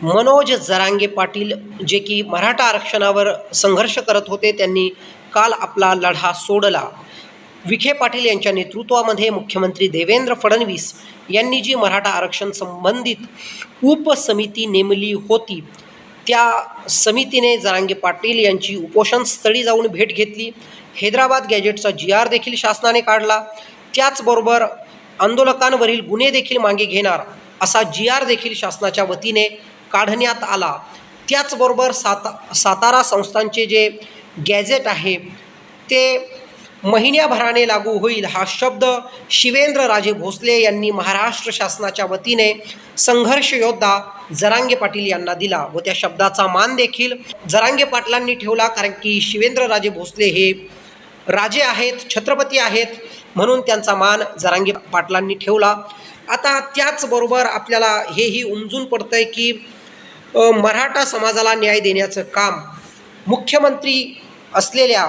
मनोज जरांगे पाटील जे की मराठा आरक्षणावर संघर्ष करत होते, त्यांनी काल आपला लढा सोडला. विखे पाटील यांच्या नेतृत्वामध्ये मुख्यमंत्री देवेंद्र फडणवीस यांनी जी मराठा आरक्षण संबंधित उपसमिती नेमली होती, त्या समितीने जरांगे पाटील यांची उपोषणस्थळी जाऊन भेट घेतली. हैदराबाद गॅजेटचा GR देखील शासनाने काढला. त्याचबरोबर आंदोलकांवरील गुन्हे देखील मागे घेणार असा GR देखील शासनाच्या वतीने काढण्यात आला. त्याचबरोबर सातारा संस्थानचे जे गॅजेट आहे ते महिन्याभराने लागू होईल हा शब्द शिवेंद्रराजे भोसले यांनी महाराष्ट्र शासनाच्या वतीने संघर्ष योद्धा जरांगे पाटील यांना दिला व त्या शब्दाचा मान देखील जरांगे पाटलांनी ठेवला. कारण की शिवेंद्रराजे भोसले हे राजे आहेत, छत्रपती आहेत, म्हणून त्यांचा मान जरांगे पाटलांनी ठेवला. आता त्याचबरोबर आपल्याला हेही उमजून पडतं आहे की मराठा समाजाला न्याय देण्याचं काम मुख्यमंत्री असलेल्या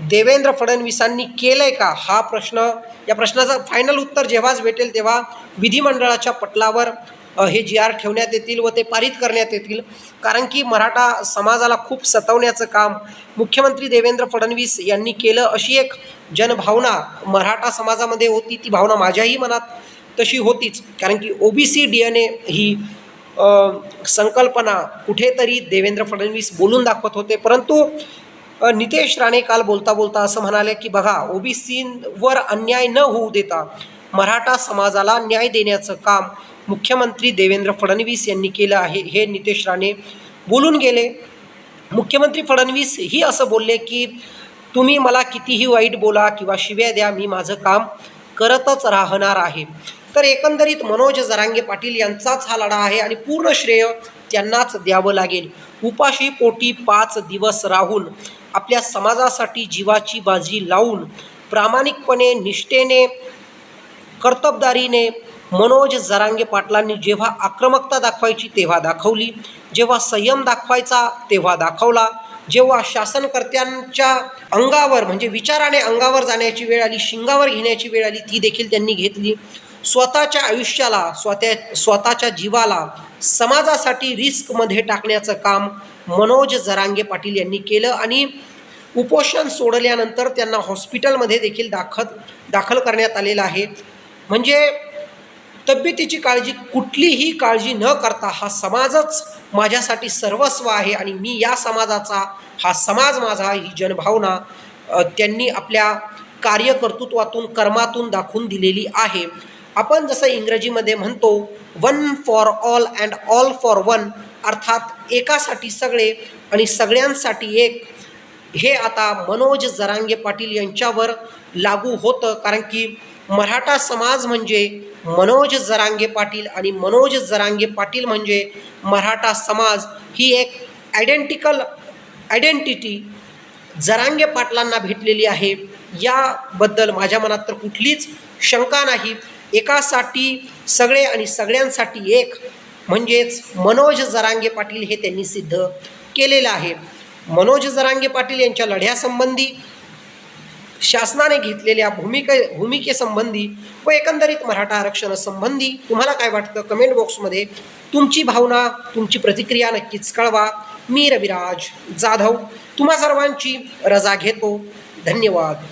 देवेंद्र फडणवीसांनी केलं आहे का, हा प्रश्न, या प्रश्नाचं फायनल उत्तर जेव्हाच भेटेल तेव्हा विधिमंडळाच्या पटलावर हे GR ठेवण्यात येतील व ते पारित करण्यात येतील. कारण की मराठा समाजाला खूप सतावण्याचं काम मुख्यमंत्री देवेंद्र फडणवीस यांनी केलं, अशी एक जनभावना मराठा समाजामध्ये होती. ती भावना माझ्याही मनात तशी होतीच. कारण की OBC DNA ही संकल्पना कुठेतरी देवेंद्र फडणवीस बोलून दाखवत होते. परंतु नितेश राणे काल बोलता बोलता असं म्हणाले की बघा, OBCवर अन्याय न होऊ देता मराठा समाजाला न्याय देण्याचं काम मुख्यमंत्री देवेंद्र फडणवीस यांनी केलं आहे, हे नितेश राणे बोलून गेले. मुख्यमंत्री फडणवीस ही असं बोलले की तुम्ही मला कितीही वाईट बोला किंवा शिव्या द्या, मी माझं काम करतच राहणार आहे. तर एकंदरीत मनोज जरांगे पाटील यांचाच हा लढा आहे आणि पूर्ण श्रेय त्यांनाच द्यावं लागेल. उपाशी पोटी 5 दिवस राहून आपल्या समाजासाठी जीवाची बाजी लावून प्रामाणिकपणे, निष्ठेने, कर्तबदारीने मनोज जरांगे पाटलांनी जेव्हा आक्रमकता दाखवायची तेव्हा दाखवली, जेव्हा संयम दाखवायचा तेव्हा दाखवला, जेव्हा शासनकर्त्यांच्या अंगावर म्हणजे विचाराने अंगावर जाण्याची वेळ आली, शिंगावर घेण्याची वेळ आली, ती देखील त्यांनी घेतली. स्वतःच्या आयुष्याला, स्वतःच्या जीवाला समाजासाठी रिस्कमध्ये टाकण्याचं काम मनोज जरांगे पाटील यांनी केलं आणि उपोषण सोडल्यानंतर त्यांना हॉस्पिटलमध्ये देखील दाखल करण्यात आलेलं आहे. म्हणजे तब्येतीची काळजी, कुठलीही काळजी न करता हा समाजच माझ्यासाठी सर्वस्व आहे आणि मी या समाजाचा, हा समाज माझा, ही जनभावना त्यांनी आपल्या कार्यकर्तृत्वातून, कर्मातून दाखवून दिलेली आहे. आपण जसं इंग्रजीमध्ये म्हणतो, 1 for all and all for one, अर्थात एकासाठी सगळे आणि सगळ्यांसाठी एक, हे आता मनोज जरांगे पाटील यांच्यावर लागू होतं. कारण की मराठा समाज म्हणजे मनोज जरांगे पाटील आणि मनोज जरांगे पाटील म्हणजे मराठा समाज, ही एक आयडेंटिटी जरांगे पाटलांना भेटलेली आहे. याबद्दल माझ्या मनात तर कुठलीच शंका नाही. एकासाठी सगळे आणि सगळ्यांसाठी एक, म्हणजेच मनोज जरांगे पाटील हे त्यांनी सिद्ध केलेलं आहे. मनोज जरांगे पाटील यांच्या लढ्यासंबंधी, शासनाने घेतलेल्या भूमिकेसंबंधी व एकंदरीत मराठा आरक्षणासंबंधी तुम्हाला काय वाटतं, कमेंट बॉक्समध्ये तुमची भावना, तुमची प्रतिक्रिया नक्कीच कळवा. मी रविराज जाधव तुम्हा सर्वांची रजा घेतो. धन्यवाद.